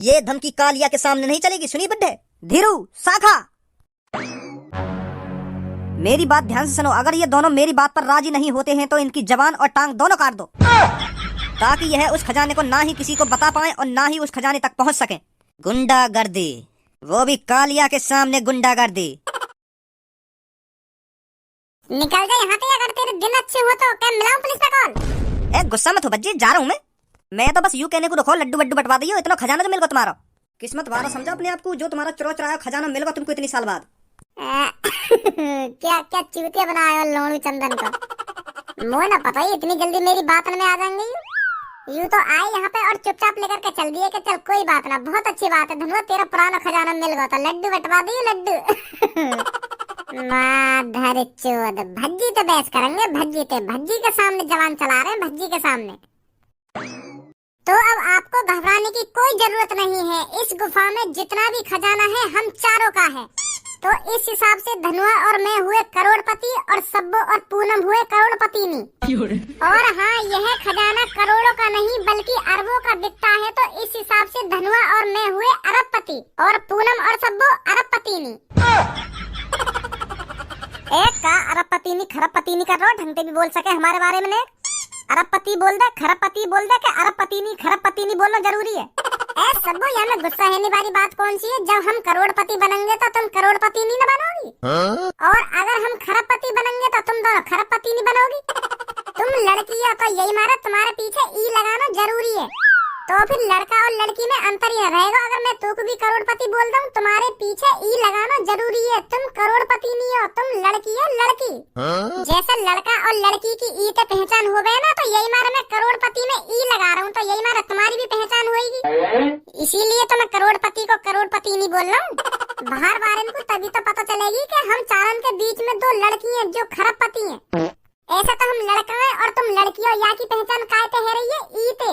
ये धमकी कालिया के सामने नहीं चलेगी, सुनी बुड्ढे। धीरू, शाखा, मेरी बात ध्यान से सुनो। अगर ये दोनों मेरी बात पर राजी नहीं होते हैं तो इनकी जबान और टांग दोनों काट दो, ताकि यह उस खजाने को ना ही किसी को बता पाए और ना ही उस खजाने तक पहुंच सके। गुंडागर्दी, वो भी कालिया के सामने गुंडागर्दी। निकल जा यहाँ से, अगर तेरे दिन अच्छे हो तो। क्या मिलाऊं पुलिस में कॉल? ए गुस्सा मत हो बच्चे, जा रहा हूँ मैं तो बस यूं कहने को रखो, लड्डू वड्डू बंटवा दियो, इतना खजाना तो मिल गया तुम्हारा। किस्मत वाला समझा अपने आप को, जो तुम्हारा चुराया खजाना मिल गया तुमको इतनी साल बाद। क्या क्या चूतिया बनाया हो लोणू चंदन का। मुझे ना पता ही इतनी जल्दी मेरी बात में आ जाएंगे। यूं तो आए यहाँ पे और चुपचाप लेकर के चल दिए कि चल कोई बात ना, बहुत अच्छी बात है धनुआ, तेरा पुराना खजाना मिल गया था, लड्डू बंटवा दिए लड्डू। माधर चोद, भज्जी तो बहस करेंगे, भज्जी के सामने जवान चला रहे हैं, भज्जी के सामने। तो अब आपको घबराने की कोई जरूरत नहीं है। इस गुफा में जितना भी खजाना है हम चारों का है। तो इस हिसाब से धनुआ और मैं हुए करोड़पति और सब्बो और पूनम हुए करोड़पतिनी। और हाँ, यह खजाना करोड़ों का नहीं बल्कि अरबों का बिकता है। तो इस हिसाब से धनुआ और मैं हुए अरबपति और पूनम और सब्बो अरबपतिनी। एक का अरबपतिनी खरबपतिनी कर रहा, ढंग से भी बोल सके हमारे बारे में। अरबपति बोल दे, खरबपति बोल दे, कि अरबपतिनी खरबपतिनी बोलना जरूरी है। सबो यहाँ में गुस्सा है वाली बात कौन सी है? जब हम करोड़पति बनेंगे तो तुम करोड़पति नहीं बनोगी, और अगर हम खरबपति बनेंगे तो तुम दोनों खरबपति नहीं बनोगी। तुम लड़की हो तो यही मारा, तुम्हारे पीछे ई लगाना जरूरी है। तो फिर लड़का और लड़की में अंतर ही रहेगा। अगर मैं तुमको भी करोड़पति बोल दूं, तुम्हारे पीछे ई लगाना जरूरी है। तुम करोड़पति नहीं हो, तुम लड़की हो, लड़की। जैसे लड़का और लड़की की ई से पहचान हो गए ना, तो यही मारा मैं करोड़पति में ई लगा रहा हूँ, तो यही मारा तुम्हारी भी पहचान होगी। इसीलिए तो मैं करोड़पति को करोड़पति नहीं बोल रहा हूँ। बाहर बारे को तभी तो पता चलेगी कि हम चारों के बीच में दो लड़की हैं जो खरबपति हैं। ऐसा तो हम लड़का है और तुम लड़की हो, या की पहचान काय पे है रही है? ई पे।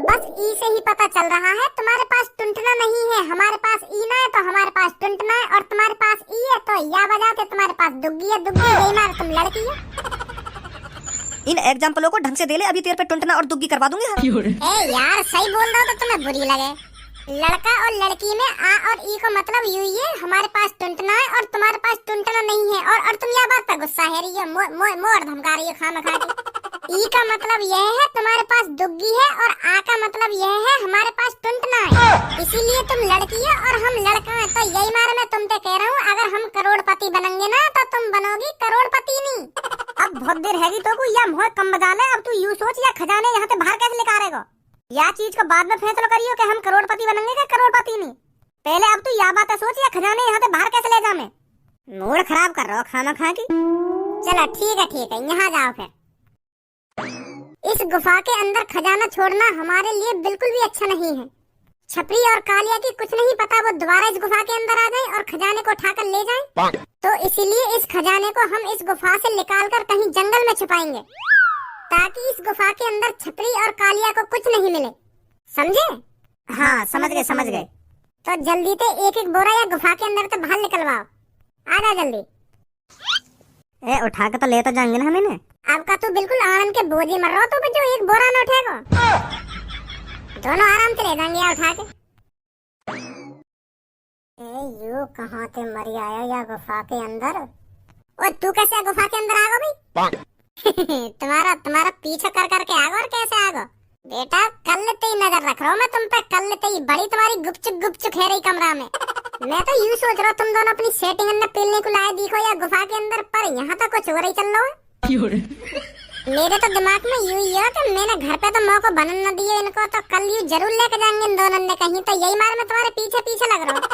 बस ई से ही पता चल रहा है। तुम्हारे पास टुंटना नहीं है, हमारे पास ई ना है, तो हमारे पास टुंटना है, और तुम्हारे पास ई है तो या बजा के तुम्हारे पास दुग्गी है, दुग्गी यही मार तुम लड़की है। इन एग्जाम्पलों को ढंग से दे ले, अभी तेरे पे टुंटना और दुग्गी करवा दूंगी। ए यार, सही बोल रहा हो तो तुम्हें बुरी लगे। लड़का और लड़की में आ और ई का मतलब यू ही है, हमारे पास टुंटना है और तुम्हारे पास टुंटना नहीं है। और तुम यह बात पर गुस्सा है रही है, मोड़ धमका रही है खामखा के। ई का मतलब यह है तुम्हारे पास दुग्गी है, और आ का मतलब यह है हमारे पास टुंटना है। इसीलिए तुम लड़की है और हम लड़का है। तो यही मारे मैं तुम पे कह रहा हूँ, अगर हम करोड़पति बनेंगे ना तो तुम बनोगी करोड़पति नहीं। अब बहुत देर है तो को या मुँह कम बजा ले। अब तू यूँ सोच, या खजाने यहाँ से बाहर कैसे निकालेगा? या चीज को बाद में फैसला करियो कि हम करोड़पति बनेंगे क्या करोड़पति नहीं। पहले अब तू या बात सोच, या खजाने यहाँ से बाहर कैसे ले जाऊं मैं? मूड खराब कर रहा हो खाना खा के। चलो ठीक है, यहाँ जाओ फिर। इस गुफा के अंदर खजाना छोड़ना हमारे लिए बिल्कुल भी अच्छा नहीं है। छपरी और कालिया की कुछ नहीं पता, वो दोबारा इस गुफा के अंदर आ जाए और खजाने को उठाकर ले जाए। तो इसीलिए इस खजाने को हम इस गुफा से निकाल कर कहीं जंगल में छुपाएंगे, ताकि इस गुफा के अंदर छपरी और कालिया को कुछ नहीं मिले। समझे? हाँ समझ गए। तो जल्दी से एक एक बोरा या गुफा के अंदर से बाहर निकलवाओ। आजा जल्दी। ए उठा के तो ले तो जाएंगे ना हमें। अब का तू बिल्कुल आराम के बोझी मर रहा हो, तो जो एक बोरा न उठेगा। दोनों आराम से ले जाएंगे या उठा के। यू कहाँ से मरी आया या गुफा के अंदर? और तू कैसे गुफा के अंदर आ गया भाई? तुम्हारा पीछा कर करके आगा। और कैसे आगा बेटा? कल लेते ही नजर रख रहा हूँ मैं तुम पे, कल लेते ही बड़ी तुम्हारी गुपचुप है रही कमरा में। मैं तो यूँ सोच रहा हूँ तुम दोनों अपनी सेटिंग अंदर पीलने को लाए दिखो या गुफा के अंदर, पर यहाँ तो कुछ हो रही चल रहा है। मेरे तो दिमाग में यूँ ही है कि मैंने घर पे तो मौका बनन न दिए इनको, तो कल यूँ जरूर लेके जाएंगे इन दोनों ने कहीं। तो यही मार मैं तुम्हारे पीछे लग रहा हूँ।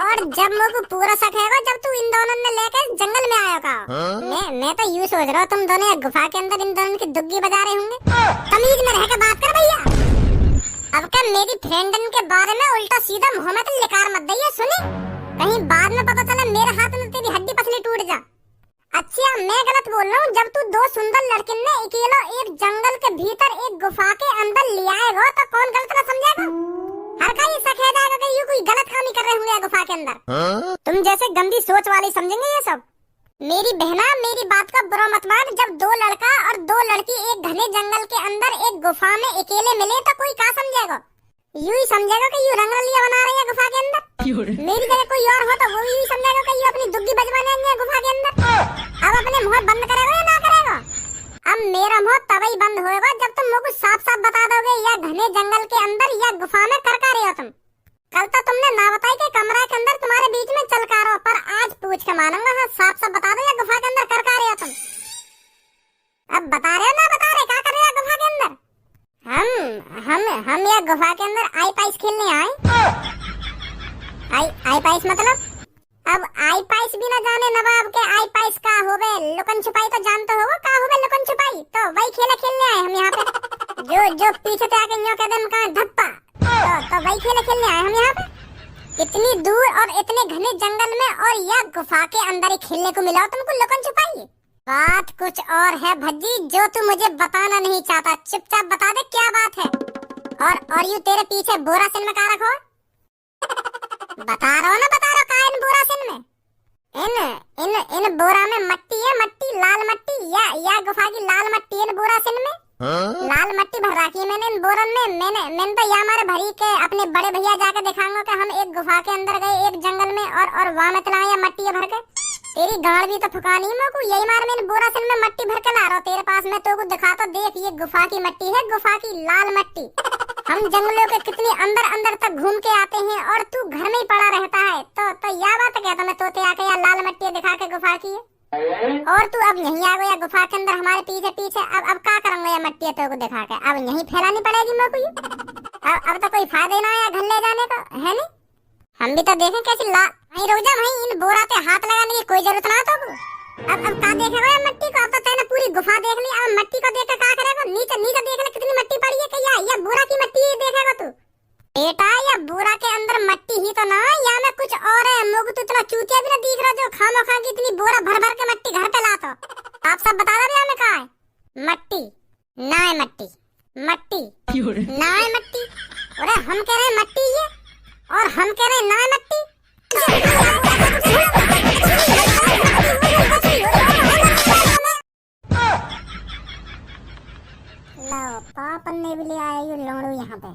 और जब मुझको पूरा शक है जब तू इन दोनों ने लेके जंगल में आया का। मैं तो यूँ सोच रहा हूँ तुम दोनों गुफा के अंदर इन दोनों की दुग्गी बजा रहे होंगे। तमीज में रह के बात कर भैया। अब क्या मेरी फ्रेंडन के बारे में उल्टा सीधा मोहम्मद लिकार मत दइए, सुनी? कहीं बाद में पता चला मेरे हाथ में तेरी हड्डी पसली टूट जा। अच्छा मैं गलत बोल रहा हूँ? जब तू दो सुंदर लड़के ने अकेला एक जंगल के भीतर एक गुफा के अंदर ले आएगा तो कौन गलत ना समझेगा? हर का ये शक है जाएगा कि ये कोई गलत काम ही कर रहे होंगे गुफा के अंदर। तुम जैसे गंदी सोच वाले समझेंगे ये सब। मेरी बहना मेरी बात का बुरा मत मान। जब दो लड़का और दो लड़की एक घने जंगल के अंदर एक गुफा में अकेले मिले तो कोई क्या समझेगा? यूं ही समझेगा कि यूं रंगरलिया बना रही है गुफा के अंदर। मेरी जगह कोई और हो तो वो भी यूं समझेगा कि यूं अपनी दुग्गी बजवाने आई है गुफा के अंदर। अब अपने मुंह बंद करेगा या ना करेगा? अब मेरा मुंह तभी बंद होएगा जब तुम मुझको साफ साफ बता दोगे या घने जंगल के अंदर या गुफा में कर रहे हो तुम। कल तो तुमने ना बताई कि कमरा के अंदर तुम्हारे बीच में चल का रहो, पर आज पूछ के मानूंगा। हाँ साफ साफ बता दो या गुफा के अंदर कर रहे हो तुम। अब बता रहे हो ना बता रहे, क्या कर रहे हो गुफा के अंदर? हम या गुफा के अंदर आई पाइस खेलने आए। आई पाइस मतलब? अब आई पाइस भी ना जाने नवाब के आई पाइस का होवे, लुकन छुपाई तो जानते हो का होवे लुकन छुपाई, तो वही खेलने आए हम यहाँ पे। जो पीछे से आके यूं कदम का धप्पा, तो वही खेलने आए हम यहाँ पे। इतनी दूर और इतने घने जंगल में और यह गुफा के अंदर ही खेलने को मिला तुमको लुकन छुपाई। बात कुछ और है भज्जी, जो तू मुझे बताना नहीं चाहता। चुपचाप बता दे क्या बात है। और यू तेरे पीछे बोरा सिन में का रखो? बता रहा हूँ ना, बता रहा का इन बोरा सिन में? इन बोरा में मट्टी है, मट्टी लाल मट्टी या गुफा की लाल मट्टी इन बोरा सिन में। लाल मट्टी भर रखी है मैंने इन बोरन में। मैंने तो यहाँ हमारे भरी के अपने बड़े भैया जाके दिखाऊंगा कि हम एक गुफा के अंदर गए एक जंगल में और वहाँ में चलाए या मट्टी भर के। तेरी गाड़ भी तो फुकानी है मेरे को, यही मार मैंने बोरा सिन में मट्टी भर के ला रहा हूँ तेरे पास में। तो दिखा तो देख, ये गुफा की मट्टी है, गुफा की लाल मट्टी। हम जंगलों के कितनी अंदर तक घूम के आते हैं और तू घर में ही पड़ा रहता है। तो यह बात कहता मैं तोते आके या लाल मट्टी दिखा के गुफा की है, और तू अब यहीं आ गया गुफा के अंदर हमारे पीछे। अब क्या करूंगा या मट्टी तो को दिखा के? अब यहीं फैलानी पड़ेगी मेरे को। अब तो कोई फायदा ना है घर ले जाने का, है नहीं? हम भी तो देखें कैसी नहीं रुक जा भाई, इन बोरा पे हाथ लगाने की कोई जरूरत ना तो। अब का देखेगा या मट्टी को? अब तो तेने पूरी गुफा देख ली, अब मट्टी को देख के क्या करेगा? नीचे देख ले कितनी मट्टी पड़ी है कि या बोरा की मट्टी ही देखेगा तू? बेटा या बोरा के अंदर मट्टी ही तो ना है, या में कुछ और है। मुझे तो इतना चूतिया भी ना दिख रहा जो खामोखा की इतनी बोरा भर के मट्टी घर पे लाता। आप सब बता दो में कहा है मट्टी ना है, मट्टी ना है मट्टी। अरे हम कह रहे हैं मट्टी ये, और हम कह रहे हैं ना मट्टी। लो पापन ने भी ले आया ये लोड़ू यहाँ पे।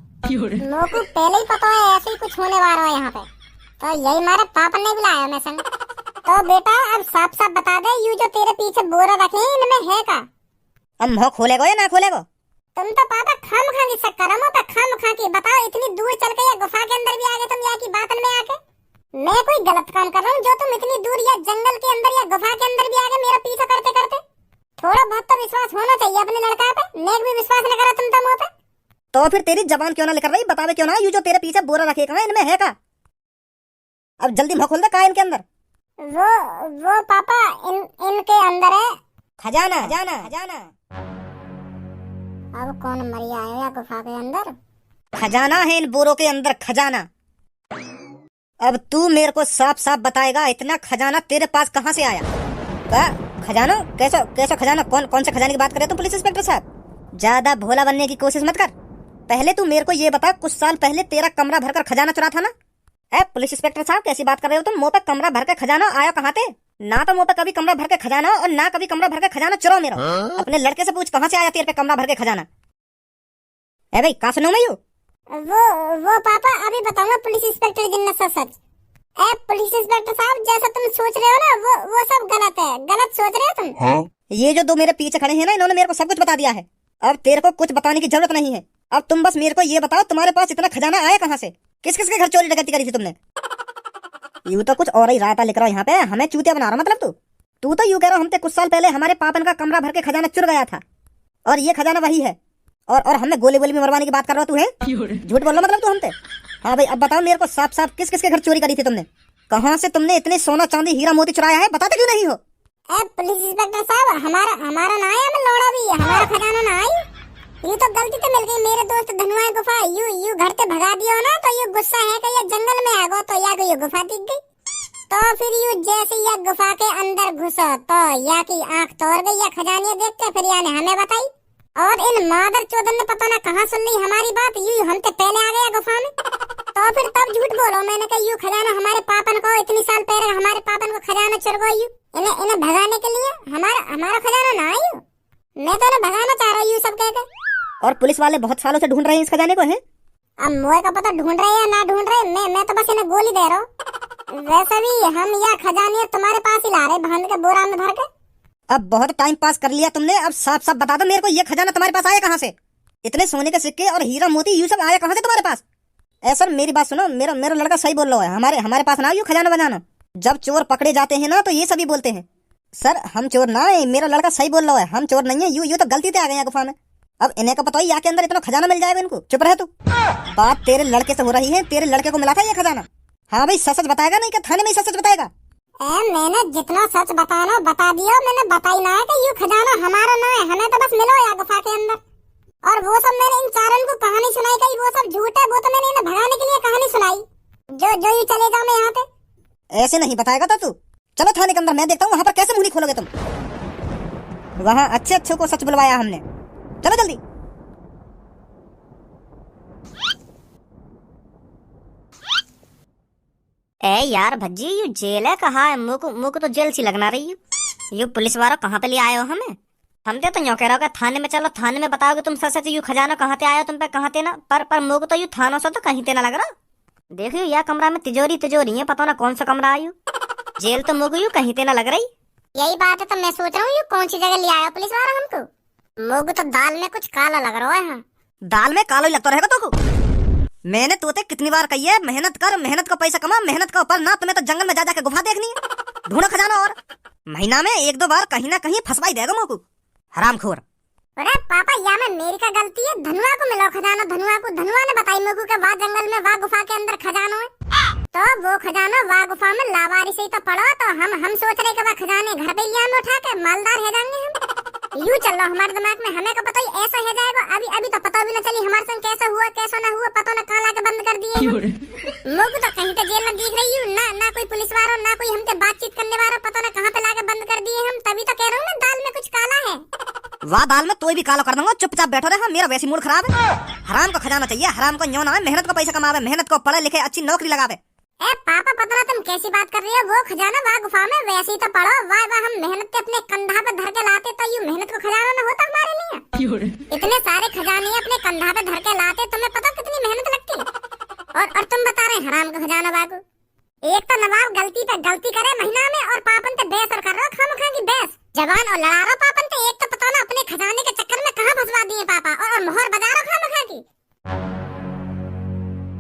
लोगों को पहले ही पता है ऐसे ही कुछ होने वाला है यहाँ पे, तो यही मारे पापन ने भी लाया मैं संग। तो बेटा अब साफ बता दे, यू जो तेरे पीछे बोरा रखे हैं इनमें है का? अब मुँह खोलेगो या ना खोलेगो? तुम तो पापा खामखा की शक्कर पे खामखा की बताओ। इतनी दूर चल के या गुफा के अंदर भी आ गए तुम यहाँ की बातन में आके। मैं कोई गलत काम कर रहा हूँ जो तुम इतनी दूर या जंगल के अंदर या गुफा के अंदर भी आ गए मेरा पीछा करते? थोड़ा बहुत तो विश्वास होना चाहिए अपने लड़का पे। नेक भी विश्वास न करा तुम तो मुँह पे। तो फिर तेरी जबान क्यों ना लेकर रही? बतावे क्यों ना, यू जो तेरे पीछे बोरा रखे कहाँ इनमें है का? अब जल्दी मुँह खोल दे, कहाँ इनके अंदर? वो पापा इनके अंदर है खजाना। अब कौन मरी आया गुफा के अंदर? खजाना है इन बोरों के अंदर, खजाना। अब तू मेरे को साफ बताएगा इतना खजाना तेरे पास कहाँ से आया? खजाना कैसा खजाना? कौन से खजाने की बात कर रहे हो तुम पुलिस इंस्पेक्टर साहब? ज्यादा भोला बनने की कोशिश मत कर। पहले तू मेरे को ये बता, कुछ साल पहले तेरा कमरा भरकर खजाना चुरा था ना? पुलिस इंस्पेक्टर साहब कैसी बात कर रहे हो तुम? मुंह पे कमरा भर के खजाना आया कहाँ थे? ना तो मुंह पे कभी कमरा भर के खजाना और ना कभी कमरा भर के खजाना चुराओ मेरा। अपने लड़के से पूछ कहाँ से आया तेरे पे कमरा भर के खजाना? भाई कहाँ सुनो मैं? वो पापा अभी बताऊंगा पुलिस इंस्पेक्टर जिन्ना सच। पुलिस इंस्पेक्टर साहब जैसा तुम सोच रहे हो ना वो सब गलत है, गलत सोच रहे हो तुम। हाँ? ये जो दो मेरे पीछे खड़े हैं ना, इन्होंने मेरे को सब कुछ बता दिया है। अब तेरे को कुछ बताने की जरूरत नहीं है। अब तुम बस मेरे को ये बताओ तुम्हारे पास इतना खजाना आया कहाँ से? किस के घर चोरी डकैती करी थी तुमने? यूं तो कुछ और ही रायता लिख रहा हो यहाँ पे, हमें चूतिया बना रहा मतलब तू तो यूं कह रहा हमसे कुछ साल पहले हमारे पापन का कमरा भर के खजाना चुर गया था और ये खजाना वही है, और हमें गोली भी मरवाने की बात कर रहा तू है? झूठ बोल रहा मतलब तू हमसे? हाँ भाई अब बताओ मेरे को साफ किस के घर चोरी करी थी तुमने? कहाँ से तुमने इतने सोना चांदी हीरा मोती चुराया है? बताते क्यों नहीं हो? पुलिस इंस्पेक्टर साहब हमारा ना है, हमें लौड़ा भी हमारा खजाना ना आई। ये तो गलती से मिल गई मेरे दोस्त धनुआ गुफा। यू घर से भगा दियो ना तो ये गुस्सा है कि ये जंगल में आ गो तो या ये गुफा दिख गई। तो फिर यू जैसे या गुफा के अंदर घुसा तो या की आंख तोड़ गई या खजानिया देख के फिर या ने हमें बताई, और इन मादर चोदन ने पता ना कहाँ सुन ली हमारी बात। यू हमसे पहले आ गया गुफा में, तो फिर तब झूठ बोलो मैंने कहा यू खजाना हमारे पापन को इतनी साल पहले हमारे पापन को खजाना चुर गो। यू इन्हें भगाने के लिए हमारा खजाना ना आयु, मैं तो इन्हें भगाना चाह रहा हूँ यू सब कहकर। और पुलिस वाले बहुत सालों से ढूंढ रहे हैं इस खजाने को है? अब मोए का पता ढूंढ रहे या ना ढूंढ रहे, मैं तो बस इन्हें गोली दे रहा हूँ। वैसे भी हम यह खजाने तुम्हारे पास ही ला रहे बांध के बोरा में भर के। अब बहुत टाइम पास कर लिया तुमने, अब साफ साफ बता दो मेरे को, ये खजाना तुम्हारे पास आया कहाँ से? इतने सोने के सिक्के और हीरा मोती ये सब आया कहाँ से तुम्हारे पास? सर मेरी बात सुनो, मेरा मेरा लड़का सही बोल रहा है, हमारे पास ना आयो खजाना बजाना। जब चोर पकड़े जाते हैं ना तो ये सभी बोलते हैं सर हम चोर ना है, मेरा लड़का सही बोल रहा है, हम चोर नहीं है, यू तो गलती से आ गए गुफा में। अब इन्हें को पता ही यहाँ के अंदर इतना खजाना मिल जाएगा इनको। चुप रहे तू, बात तेरे लड़के से हो रही है, तेरे लड़के को मिला था ये खजाना। हाँ भाई सच सच बताएगा, नहीं क्या थाने में ही सच सच बताएगा? मैंने जितना सच बताना बता दिया, मैंने बताई ना है कि ये खजाना हमारा ना है, हमें तो बस मिलो या गुफा के अंदर। और वो सब मैंने इन चारों को कहानी सुनाई गई, वो सब झूठ है, वो तो मैंने इन्हें भगाने के लिए कहानी सुनाई। जो ये चले जाओ मैं यहाँ पे। ऐसे नहीं बताएगा तो तू, चलो थाने के अंदर, मैं देखता हूँ वहाँ पर कैसे मुंह खोलोगे तुम। वहाँ अच्छे अच्छे को सच बुलवाया हमने, चलो जल्दी। ए यार भज्जी, ये जेल है कहाँ है? मुँह को तो जेल सी लगना रही है। ये पुलिस वालों कहाँ पे ले आए हो हमें? हम तो यूँ कह रहे हो थाने में चलो, थाने में बताओगे तुम सच सच यू खजाना कहाँ से आया तुम पे, कहाँ से ना। पर मुँह को तो यू थानों से तो कहीं ते ना लग रहा। देखियो यह कमरा में तिजोरी है, पता ना कौन सा कमरा आयु। जेल तो मुँह को यू कहीं ते ना लग रही। यही बात है, तो मैं सोच रहा हूँ कौन सी जगह ले आया पुलिस वाला हमको। मुँह तो दाल में कुछ काला लग रहा है। दाल में कालो ही लगता रहेगा तो को। मैंने तोते कितनी बार कही है, मेहनत कर, मेहनत का पैसा कमा, मेहनत का ऊपर ना। तुम्हें तो जंगल में जा जाके गुफा देखनी है, ढूंढो खजाना, और महीना में एक दो बार कहीं ना कहीं फंसवाई देगा मुँह को, हरामखोर। अरे पापा या में मेरी का गलती है, धनुआ को मिलो खजाना, धनुआ ने बताई मुझको कि वहाँ जंगल में वहाँ गुफा के अंदर खजाना है। तो वो खजाना वहाँ गुफा में लावारी से ही तो पड़ा। तो हम सोच रहे कि वह खजाने घर पे लिया में उठा के मालदार है जाएंगे हम। यूं चल रहा हमारे दिमाग में, हमें को पता ही ऐसा है जाएगा। अभी तो पता भी न चली हमारे संग कैसा हुआ कैसा ना हुआ, पता न कहाँ लाके बंद कर दिए। मुझको तो कहीं तो जेल में दिख रही हूँ ना कोई पुलिस वाला ना कोई हमसे बातचीत करने वाला, पता न कहाँ पे लाके बंद कर दिए हम। तभी तो कह रहा हूँ ना दाल में कुछ काला है। वाह दाल में तो भी काला कर दूंगा, चुपचाप बैठो रहे। मेरा वैसी मूड खराब है। हराम को खजाना चाहिए, हराम को न्यों ना है, मेहनत को पैसा कमावे, मेहनत को पढ़े लिखे अच्छी नौकरी लगावे। ए पापा पता ना तुम कैसी बात कर रही हो, वो खजाना वहाँ गुफा में वैसे ही तो पड़ो। वाह हम मेहनत से अपने कंधा पे धर के लाते तो ये मेहनत को खजाना न होता हमारे लिए। इतने सारे खजाने अपने कंधा पे धर के लाते, तुम्हें पता कितनी मेहनत लगती है। और तुम बता रहे हराम का खजाना बाबू। एक तो नवाब गलती पे गलती करे महीना में, और पापन पे बहस कर रहे हो खामखा की बहस। जवान और लड़ा रहा पापन पे, एक तो पता ना अपने खजाने के चक्कर में कहाँ फंसवा दिए पापा, और मोहर बजा रहा खामखा की।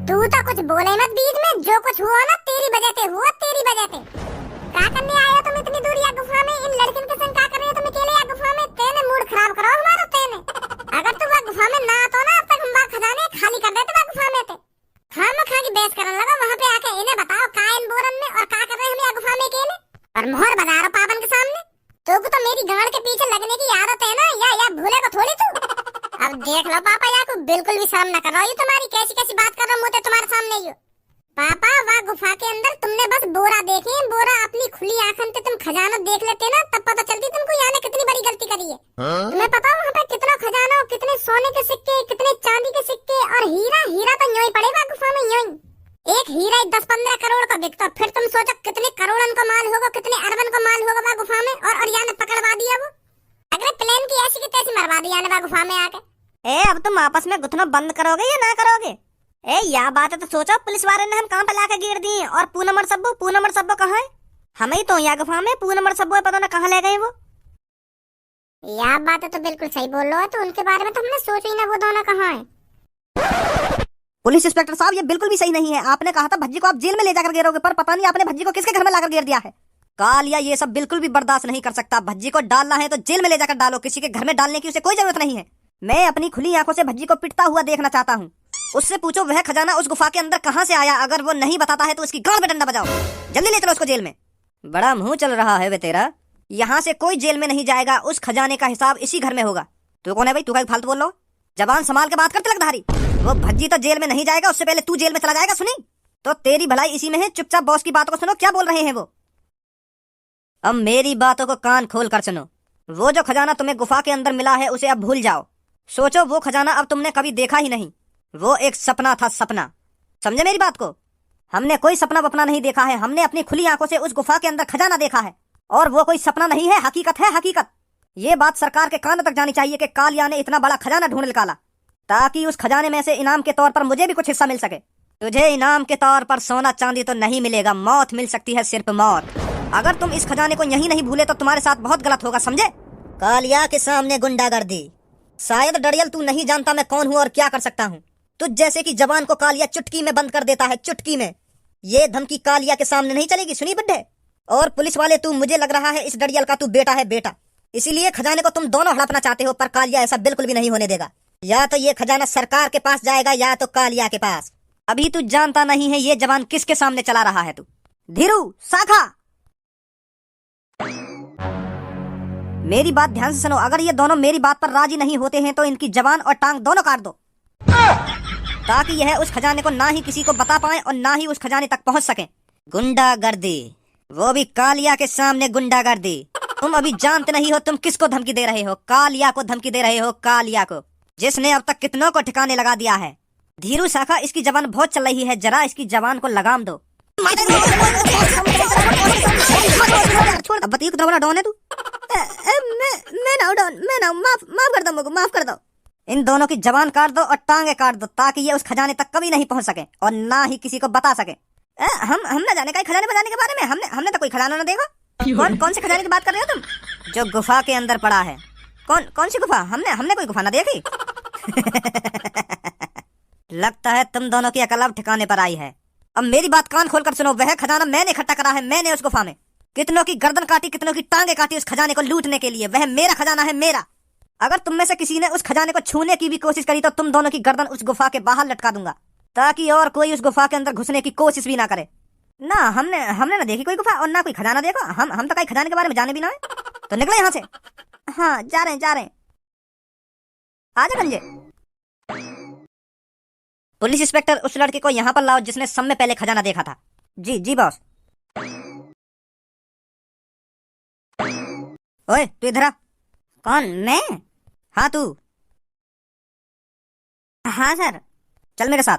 तू तो कुछ बोले मत बीच में, जो कुछ हुआ ना तेरी वजह से हुआ, तेरी वजह से। क्या करने आए हो तुम इतनी दूर या गुफा में? इन लड़कियों के संग क्या कर रहे हो तुम अकेले या गुफा में? तेने मूड खराब करो हमारा तेने। अगर तू वह गुफा में ना आतो ना, अब तक हम वहाँ खजाने खाली कर देते वह गुफा में थे। खामखा की बहस करने लगा वहाँ पे आके। इन्हें बताओ कायन बोरन में और क्या कर रहे हम यहाँ गुफा में अकेले, और मोहर बजा रहा पापन के सामने। तो तो मेरी गाड़ के पीछे लगने की आदत है ना, या भूले को थोड़ी तू। अब देख लो पापा, या को बिल्कुल भी शर्म न कर रहा हो तुम्हारी, कैसी बात कर रहा हूँ मुझे तुम्हारे सामने ही। पापा वहाँ गुफा के अंदर तुमने बस बोरा देखे, बोरा अपनी खुली आंखों से तुम खजाना देख लेते ना, तब पता चलती तुमको यहाँ ने कितनी बड़ी गलती करी है। तुम्हें पता वहाँ पे कितना खजाना, कितने सोने के सिक्के, कितने चांदी के सिक्के, और हीरा तो यूं ही पड़ेगा गुफा में यूं ही। एक हीरा 10-15 करोड़ का बिकता, फिर तुम सोचो कितने करोड़न का माल होगा, कितने अरबन का माल होगा वहाँ गुफा में। और यहाँ ने पकड़वा दिया वो, अगर प्लेन की ऐसी की तैसी मरवा दिया वहाँ गुफा में आके। अब तुम आपस में गुथना बंद करोगे या ना करोगे? या बात है तो सोचो, पुलिस वाले ने हम कहाँ पे लाके गिर दिए, और पूनम और सब्बू कहाँ है? हमें ही तो यहाँ गुफा में पूनम और सब्बू पता ना कहाँ ले गए वो। यह बात है तो बिल्कुल सही बोल रहे हो, तो उनके बारे में तो हमने सोचा ही ना, वो दोनों कहाँ है। पुलिस इंस्पेक्टर साहब ये बिल्कुल भी सही नहीं है। आपने कहा था भज्जी को आप जेल में ले जाकर गिरोगे, पर पता नहीं आपने भज्जी को किसके घर में लाकर गिर दिया है। कालिया ये सब बिल्कुल भी बर्दाश्त नहीं कर सकता। भज्जी को डालना है तो जेल में ले जाकर डालो, किसी के घर में डालने की उसे कोई जरूरत नहीं है। मैं अपनी खुली आंखों से भज्जी को पिटता हुआ देखना चाहता हूँ। उससे पूछो वह खजाना उस गुफा के अंदर कहाँ से आया। अगर वो नहीं बताता है तो उसकी गांड में डंडा बजाओ, जल्दी ले चलो उसको जेल में। बड़ा मुंह चल रहा है वे तेरा, यहाँ से कोई जेल में नहीं जाएगा, उस खजाने का हिसाब इसी घर में होगा। तू कौन है भाई, तू क्या फालतू बोल रहा हो? जबान संभाल के बात कर तिलकधारी। वो भज्जी तो जेल में नहीं जाएगा, उससे पहले तू जेल में चला जाएगा। सुनी तो तेरी भलाई इसी में है, चुपचाप बॉस की बातों को सुनो, क्या बोल रहे हैं वो। अब मेरी बातों को कान खोल कर सुनो। वो जो खजाना तुम्हें गुफा के अंदर मिला है उसे अब भूल जाओ। सोचो वो खजाना अब तुमने कभी देखा ही नहीं, वो एक सपना था, सपना। समझे मेरी बात को? हमने कोई सपना वपना नहीं देखा है, हमने अपनी खुली आंखों से उस गुफा के अंदर खजाना देखा है, और वो कोई सपना नहीं है, हकीकत है, हकीकत। ये बात सरकार के कान तक जानी चाहिए कि कालिया ने इतना बड़ा खजाना ढूंढ निकाला। ताकि उस खजाने में से इनाम के तौर पर मुझे भी कुछ हिस्सा मिल सके। तुझे इनाम के तौर पर सोना चांदी तो नहीं मिलेगा, मौत मिल सकती है, सिर्फ मौत। अगर तुम इस खजाने को यहीं नहीं भूले तो तुम्हारे साथ बहुत गलत होगा, समझे? कालिया के सामने गुंडागर्दी। शायद डरियल तू नहीं जानता मैं कौन हूँ और क्या कर सकता हूँ। तुझ जैसे की जबान को कालिया चुटकी में बंद कर देता है, चुटकी में। ये धमकी कालिया के सामने नहीं चलेगी, सुनी बुड्ढे? और पुलिस वाले, तू मुझे लग रहा है इस डरियल का तू बेटा है, बेटा। इसीलिए खजाने को तुम दोनों हड़पना चाहते हो, पर कालिया ऐसा बिल्कुल भी नहीं होने देगा। या तो ये खजाना सरकार के पास जाएगा या तो कालिया के पास। अभी तू जानता नहीं है ये जवान किसके सामने चला रहा है। तू धीरू, शाखा, मेरी बात ध्यान से सुनो। अगर ये दोनों मेरी बात पर राजी नहीं होते हैं तो इनकी जबान और टांग दोनों काट दो, ताकि यह उस खजाने को ना ही किसी को बता पाए और ना ही उस खजाने तक पहुंच सके। गुंडागर्दी, वो भी कालिया के सामने गुंडागर्दी। तुम अभी जानते नहीं हो तुम किसको धमकी दे रहे हो। कालिया को धमकी दे रहे हो, कालिया को, जिसने अब तक कितनों को ठिकाने लगा दिया है। धीरू शाखा, इसकी जबान बहुत चल रही है, जरा इसकी जबान को लगाम दो। अब बताइए कितना बड़ा डॉन है तू? मैं ना माफ कर दो मुझको, माफ कर दो। इन दोनों की जबान काट दो और टांगे काट दो, ताकि ये उस खजाने तक कभी नहीं पहुंच सके और ना ही किसी को बता सके। हम न जाने का खजाने बताने के बारे में। हमने तो कोई खजाना ना देखा। कौन से खजाने की बात कर रहे हो तुम? जो गुफा के अंदर पड़ा है। कौन सी गुफा? हमने कोई गुफा ना देखी। लगता है तुम दोनों की अकल अब ठिकाने पर आई है। अब मेरी बात कान खोलकर सुनो। वह खजाना मैंने इकट्ठा करा है, मैंने उस गुफा में कितनों की गर्दन काटी, कितनों की टांगे काटी उस खजाने को लूटने के लिए। वह मेरा खजाना है, मेरा। अगर तुम में से किसी ने उस खजाने को छूने की भी कोशिश करी तो तुम दोनों की गर्दन उस गुफा के बाहर लटका दूंगा, ताकि और कोई उस गुफा के अंदर घुसने की कोशिश भी ना करे। ना हमने ना देखी कोई गुफा और ना कोई खजाना देखा। हम तो कहीं खजाने के बारे में जाने भी ना है। तो निकले यहाँ से। हाँ, जा रहे हैं। आजा गंजे। पुलिस इंस्पेक्टर, उस लड़के को यहाँ पर लाओ जिसने सब में पहले खजाना देखा था। जी बॉस। ओए तू इधर आ। कौन? मैं? हाँ तू। हाँ सर। चल मेरे साथ।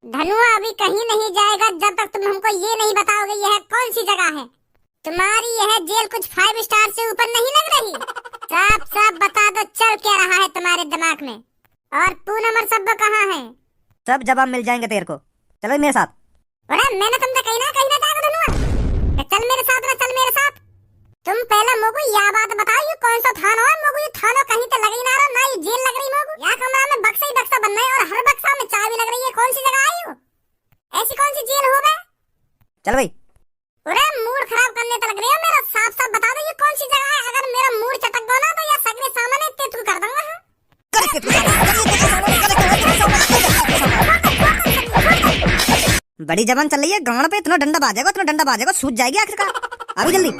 धनुआ अभी कहीं नहीं जाएगा जब तक तुम हमको ये नहीं बताओगे यह कौन सी जगह है। तुम्हारी यह जेल कुछ 5 स्टार से ऊपर नहीं लग रही? साफ बता दो, चल क्या रहा है तुम्हारे दिमाग में। और पूनम और सब कहाँ है? सब जवाब मिल जाएंगे तेरे को। चलो मेरे साथ। अरे मैंने तुमसे कहीं ना जाएगा धनुआ। चल मेरे साथ। तुम पहले मोगू यह बात बताओ, ये कौन सा थाना है? मोगू ये थाना कहीं तो लग ही ना रहा, ना ये जेल लग रही। मोगू यहाँ कमरा में बक्सा ही बक्सा बन रहा है और हर बक्सा में चाबी लग रही है। कौन सी जगह आई हो? ऐसी कौन सी जेल हो गए? चल भाई। अरे मूड खराब करने तो लग रही है मेरा। साफ बता दो ये कौन सी जगह है। अगर मेरा मूड चटक गया ना तो यह सगले सामने तेतू कर दूंगा। बड़ी जबान चल रही है, गांड पे इतना डंडा बाजेगा, सूझ जाएगी आखिरकार। अभी जल्दी।